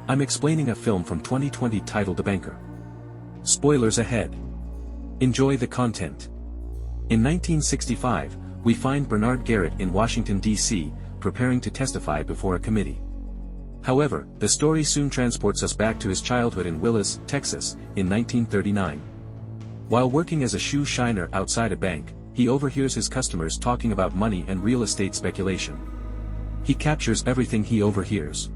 I'm explaining a film from 2020 titled The Banker. Spoilers ahead. Enjoy the content. In 1965, we find Bernard Garrett in Washington, D.C., preparing to testify before a committee. However, the story soon transports us back to his childhood in Willis, Texas, in 1939. While working as a shoe shiner outside a bank, he overhears his customers talking about money and real estate speculation. He captures everything he overhears.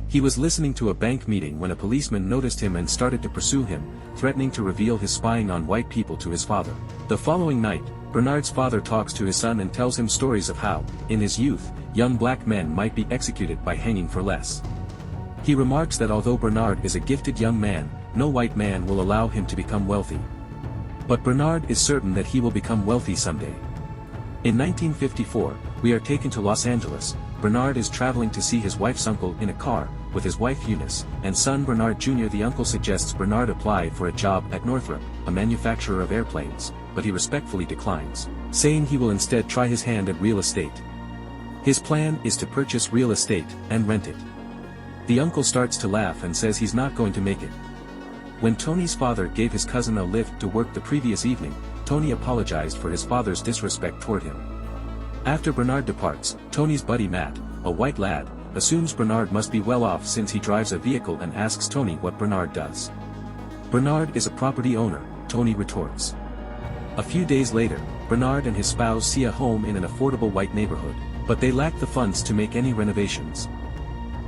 He was listening to a bank meeting when a policeman noticed him and started to pursue him, threatening to reveal his spying on white people to his father. The following night, Bernard's father talks to his son and tells him stories of how, in his youth, young black men might be executed by hanging for less. He remarks that although Bernard is a gifted young man, no white man will allow him to become wealthy. But Bernard is certain that he will become wealthy someday. In 1954, we are taken to Los Angeles. Bernard is traveling to see his wife's uncle in a car, with his wife Eunice, and son Bernard Jr. The uncle suggests Bernard apply for a job at Northrop, a manufacturer of airplanes, but he respectfully declines, saying he will instead try his hand at real estate. His plan is to purchase real estate and rent it. The uncle starts to laugh and says he's not going to make it. When Tony's father gave his cousin a lift to work the previous evening, Tony apologized for his father's disrespect toward him. After Bernard departs, Tony's buddy Matt, a white lad, assumes Bernard must be well off since he drives a vehicle and asks Tony what Bernard does. Bernard is a property owner, Tony retorts. A few days later, Bernard and his spouse see a home in an affordable white neighborhood, but they lack the funds to make any renovations.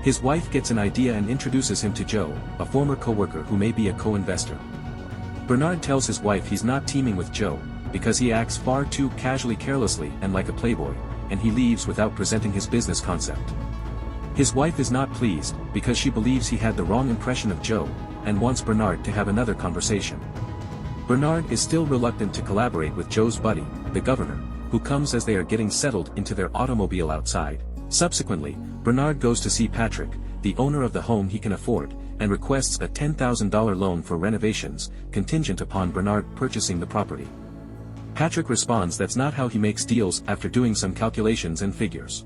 His wife gets an idea and introduces him to Joe, a former co-worker who may be a co-investor. Bernard tells his wife he's not teaming with Joe, because he acts far too casually, carelessly and like a playboy, and he leaves without presenting his business concept. His wife is not pleased, because she believes he had the wrong impression of Joe, and wants Bernard to have another conversation. Bernard is still reluctant to collaborate with Joe's buddy, the governor, who comes as they are getting settled into their automobile outside. Subsequently, Bernard goes to see Patrick, the owner of the home he can afford, and requests a $10,000 loan for renovations, contingent upon Bernard purchasing the property. Patrick responds that's not how he makes deals after doing some calculations and figures.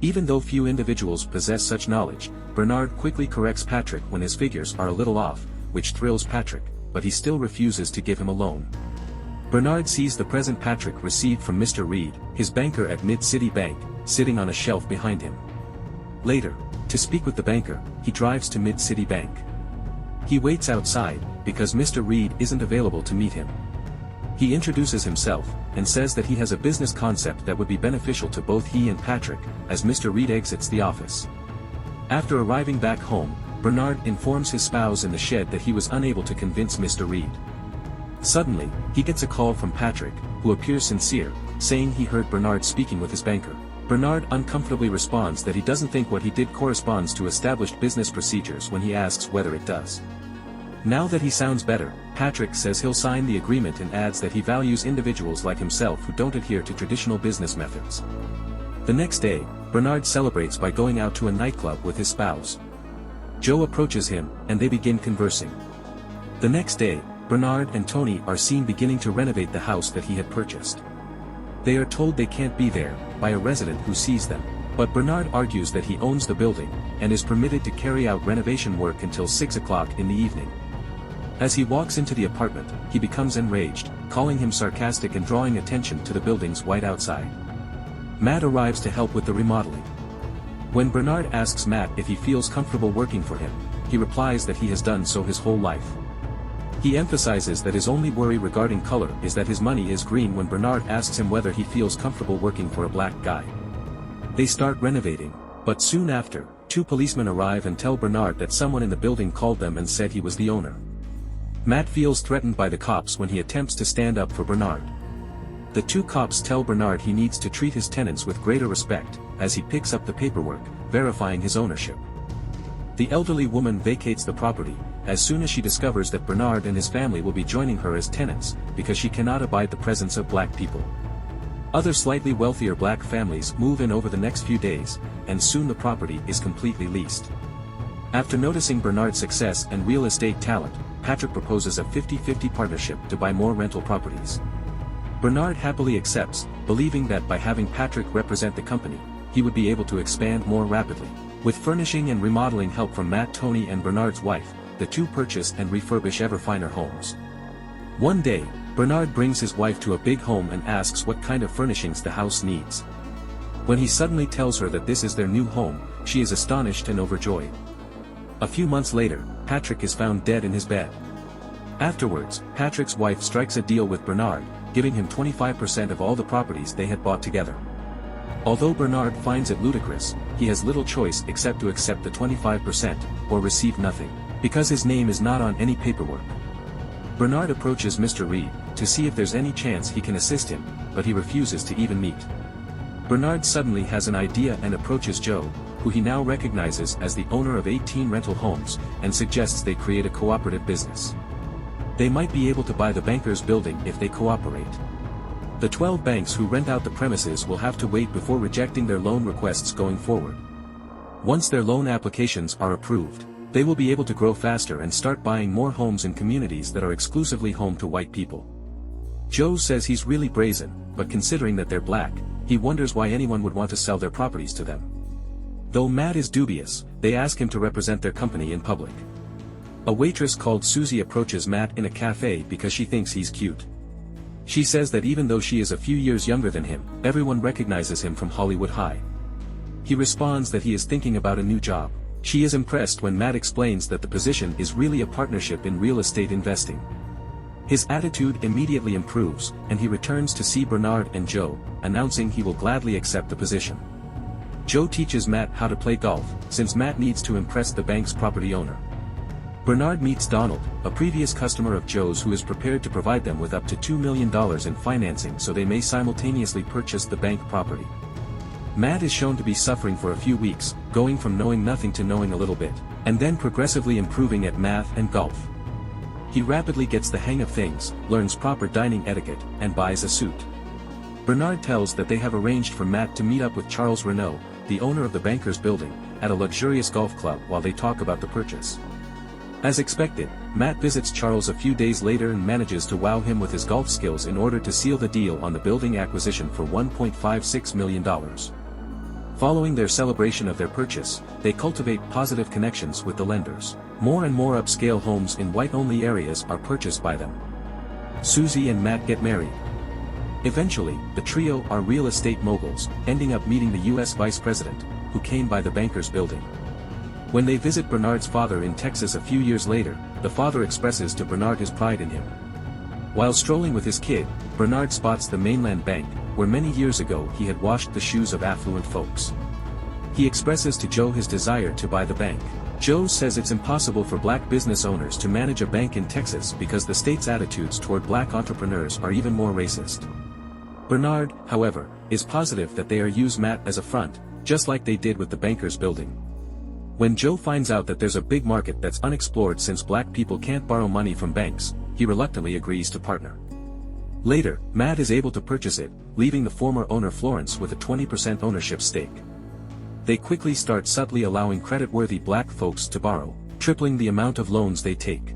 Even though few individuals possess such knowledge, Bernard quickly corrects Patrick when his figures are a little off, which thrills Patrick, but he still refuses to give him a loan. Bernard sees the present Patrick received from Mr. Reed, his banker at Mid-City Bank, sitting on a shelf behind him. Later, to speak with the banker, he drives to Mid-City Bank. He waits outside, because Mr. Reed isn't available to meet him. He introduces himself, and says that he has a business concept that would be beneficial to both he and Patrick, as Mr. Reed exits the office. After arriving back home, Bernard informs his spouse in the shed that he was unable to convince Mr. Reed. Suddenly, he gets a call from Patrick, who appears sincere, saying he heard Bernard speaking with his banker. Bernard uncomfortably responds that he doesn't think what he did corresponds to established business procedures when he asks whether it does. Now that he sounds better, Patrick says he'll sign the agreement and adds that he values individuals like himself who don't adhere to traditional business methods. The next day, Bernard celebrates by going out to a nightclub with his spouse. Joe approaches him, and they begin conversing. The next day, Bernard and Tony are seen beginning to renovate the house that he had purchased. They are told they can't be there, by a resident who sees them, but Bernard argues that he owns the building, and is permitted to carry out renovation work until 6 o'clock in the evening. As he walks into the apartment, he becomes enraged, calling him sarcastic and drawing attention to the building's white outside. Matt arrives to help with the remodeling. When Bernard asks Matt if he feels comfortable working for him, he replies that he has done so his whole life. He emphasizes that his only worry regarding color is that his money is green when Bernard asks him whether he feels comfortable working for a black guy. They start renovating, but soon after, 2 policemen arrive and tell Bernard that someone in the building called them and said he was the owner. Matt feels threatened by the cops when he attempts to stand up for Bernard. The 2 cops tell Bernard he needs to treat his tenants with greater respect, as he picks up the paperwork, verifying his ownership. The elderly woman vacates the property, as soon as she discovers that Bernard and his family will be joining her as tenants, because she cannot abide the presence of black people. Other slightly wealthier black families move in over the next few days, and soon the property is completely leased. After noticing Bernard's success and real estate talent, Patrick proposes a 50-50 partnership to buy more rental properties. Bernard happily accepts, believing that by having Patrick represent the company, he would be able to expand more rapidly. With furnishing and remodeling help from Matt, Tony and Bernard's wife, the two purchase and refurbish ever finer homes. One day, Bernard brings his wife to a big home and asks what kind of furnishings the house needs. When he suddenly tells her that this is their new home, she is astonished and overjoyed. A few months later, Patrick is found dead in his bed. Afterwards, Patrick's wife strikes a deal with Bernard, giving him 25% of all the properties they had bought together. Although Bernard finds it ludicrous, he has little choice except to accept the 25%, or receive nothing, because his name is not on any paperwork. Bernard approaches Mr. Reed, to see if there's any chance he can assist him, but he refuses to even meet. Bernard suddenly has an idea and approaches Joe, who he now recognizes as the owner of 18 rental homes, and suggests they create a cooperative business. They might be able to buy the banker's building if they cooperate. The 12 banks who rent out the premises will have to wait before rejecting their loan requests going forward. Once their loan applications are approved, they will be able to grow faster and start buying more homes in communities that are exclusively home to white people. Joe says he's really brazen, but considering that they're black, he wonders why anyone would want to sell their properties to them. Though Matt is dubious, they ask him to represent their company in public. A waitress called Susie approaches Matt in a cafe because she thinks he's cute. She says that even though she is a few years younger than him, everyone recognizes him from Hollywood High. He responds that he is thinking about a new job. She is impressed when Matt explains that the position is really a partnership in real estate investing. His attitude immediately improves, and he returns to see Bernard and Joe, announcing he will gladly accept the position. Joe teaches Matt how to play golf, since Matt needs to impress the bank's property owner. Bernard meets Donald, a previous customer of Joe's who is prepared to provide them with up to $2 million in financing so they may simultaneously purchase the bank property. Matt is shown to be suffering for a few weeks, going from knowing nothing to knowing a little bit, and then progressively improving at math and golf. He rapidly gets the hang of things, learns proper dining etiquette, and buys a suit. Bernard tells that they have arranged for Matt to meet up with Charles Renault, the owner of the banker's building, at a luxurious golf club while they talk about the purchase. As expected, Matt visits Charles a few days later and manages to wow him with his golf skills in order to seal the deal on the building acquisition for $1.56 million. Following their celebration of their purchase, they cultivate positive connections with the lenders. More and more upscale homes in white-only areas are purchased by them. Susie and Matt get married. Eventually, the trio are real estate moguls, ending up meeting the U.S. Vice President, who came by the banker's building. When they visit Bernard's father in Texas a few years later, the father expresses to Bernard his pride in him. While strolling with his kid, Bernard spots the Mainland Bank, where many years ago he had washed the shoes of affluent folks. He expresses to Joe his desire to buy the bank. Joe says it's impossible for black business owners to manage a bank in Texas because the state's attitudes toward black entrepreneurs are even more racist. Bernard, however, is positive that they use Matt as a front, just like they did with the banker's building. When Joe finds out that there's a big market that's unexplored since black people can't borrow money from banks, he reluctantly agrees to partner. Later, Matt is able to purchase it, leaving the former owner Florence with a 20% ownership stake. They quickly start subtly allowing credit-worthy black folks to borrow, tripling the amount of loans they take.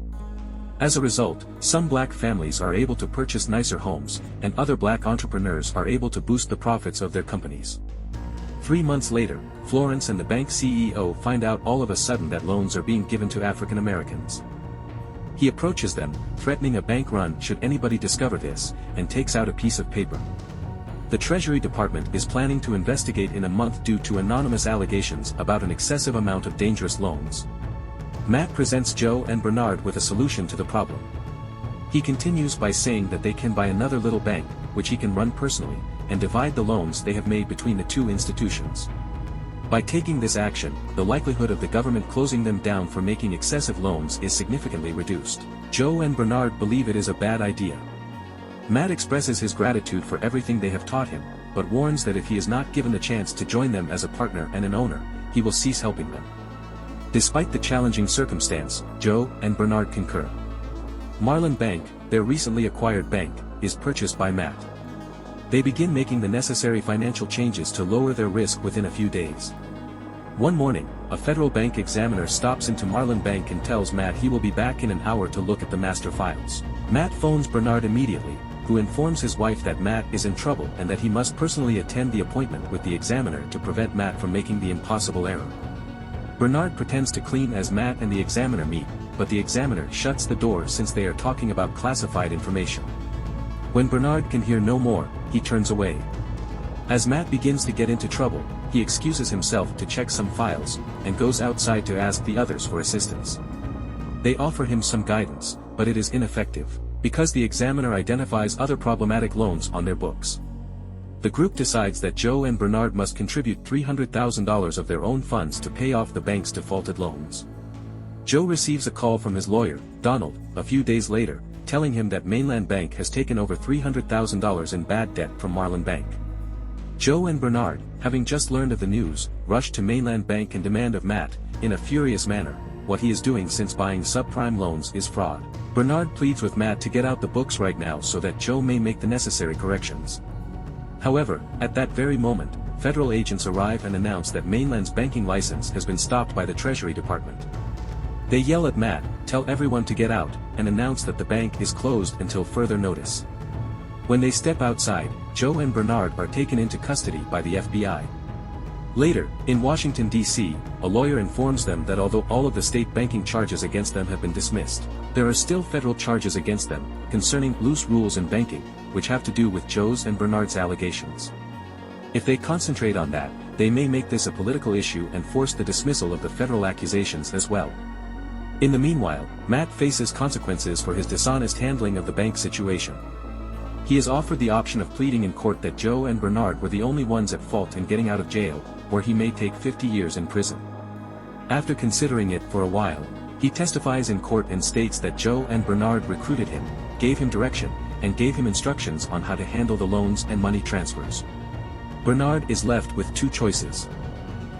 As a result, some black families are able to purchase nicer homes, and other black entrepreneurs are able to boost the profits of their companies. 3 months later, Florence and the bank CEO find out all of a sudden that loans are being given to African Americans. He approaches them, threatening a bank run should anybody discover this, and takes out a piece of paper. The Treasury Department is planning to investigate in a month due to anonymous allegations about an excessive amount of dangerous loans. Matt presents Joe and Bernard with a solution to the problem. He continues by saying that they can buy another little bank, which he can run personally, and divide the loans they have made between the two institutions. By taking this action, the likelihood of the government closing them down for making excessive loans is significantly reduced. Joe and Bernard believe it is a bad idea. Matt expresses his gratitude for everything they have taught him, but warns that if he is not given the chance to join them as a partner and an owner, he will cease helping them. Despite the challenging circumstance, Joe and Bernard concur. Marlin Bank, their recently acquired bank, is purchased by Matt. They begin making the necessary financial changes to lower their risk within a few days. One morning, a federal bank examiner stops into Marlin Bank and tells Matt he will be back in an hour to look at the master files. Matt phones Bernard immediately, who informs his wife that Matt is in trouble and that he must personally attend the appointment with the examiner to prevent Matt from making the impossible error. Bernard pretends to clean as Matt and the examiner meet, but the examiner shuts the door since they are talking about classified information. When Bernard can hear no more, he turns away. As Matt begins to get into trouble, he excuses himself to check some files, and goes outside to ask the others for assistance. They offer him some guidance, but it is ineffective, because the examiner identifies other problematic loans on their books. The group decides that Joe and Bernard must contribute $300,000 of their own funds to pay off the bank's defaulted loans. Joe receives a call from his lawyer, Donald, a few days later, telling him that Mainland Bank has taken over $300,000 in bad debt from Marlin Bank. Joe and Bernard, having just learned of the news, rush to Mainland Bank and demand of Matt, in a furious manner, what he is doing since buying subprime loans is fraud. Bernard pleads with Matt to get out the books right now so that Joe may make the necessary corrections. However, at that very moment, federal agents arrive and announce that Mainland's banking license has been stopped by the Treasury Department. They yell at Matt, tell everyone to get out, and announce that the bank is closed until further notice. When they step outside, Joe and Bernard are taken into custody by the FBI. Later, in Washington, D.C., a lawyer informs them that although all of the state banking charges against them have been dismissed, there are still federal charges against them, concerning loose rules in banking, which have to do with Joe's and Bernard's allegations. If they concentrate on that, they may make this a political issue and force the dismissal of the federal accusations as well. In the meanwhile, Matt faces consequences for his dishonest handling of the bank situation. He is offered the option of pleading in court that Joe and Bernard were the only ones at fault in getting out of jail, or he may take 50 years in prison. After considering it for a while, he testifies in court and states that Joe and Bernard recruited him, gave him direction, and gave him instructions on how to handle the loans and money transfers. Bernard is left with two choices.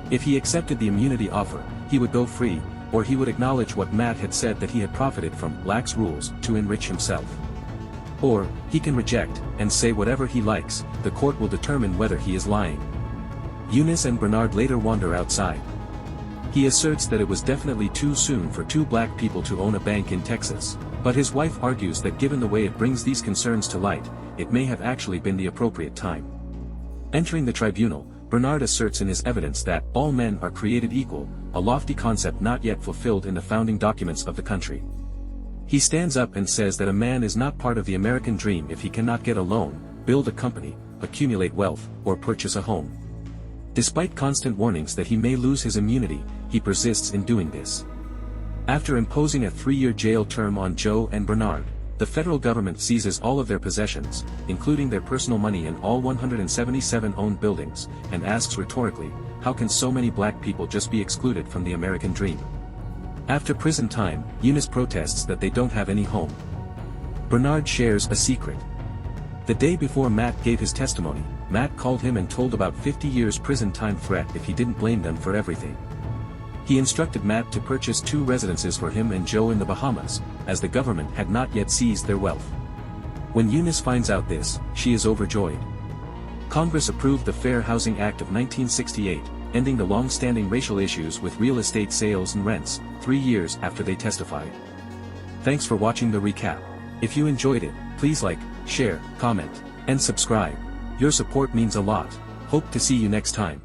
If he accepted the immunity offer, he would go free, or he would acknowledge what Matt had said that he had profited from lax rules to enrich himself. Or, he can reject, and say whatever he likes, the court will determine whether he is lying. Eunice and Bernard later wander outside. He asserts that it was definitely too soon for two black people to own a bank in Texas, but his wife argues that given the way it brings these concerns to light, it may have actually been the appropriate time. Entering the tribunal, Bernard asserts in his evidence that all men are created equal, a lofty concept not yet fulfilled in the founding documents of the country. He stands up and says that a man is not part of the American dream if he cannot get a loan, build a company, accumulate wealth, or purchase a home. Despite constant warnings that he may lose his immunity, he persists in doing this. After imposing a 3-year jail term on Joe and Bernard, the federal government seizes all of their possessions, including their personal money and all 177 owned buildings, and asks rhetorically, how can so many black people just be excluded from the American dream? After prison time, Eunice protests that they don't have any home. Bernard shares a secret. The day before Matt gave his testimony, Matt called him and told about 50 years prison time threat if he didn't blame them for everything. He instructed Matt to purchase 2 residences for him and Joe in the Bahamas, as the government had not yet seized their wealth. When Eunice finds out this, she is overjoyed. Congress approved the Fair Housing Act of 1968, ending the long-standing racial issues with real estate sales and rents, 3 years after they testified. Thanks for watching the recap. If you enjoyed it, please like, share, comment, and subscribe. Your support means a lot. Hope to see you next time.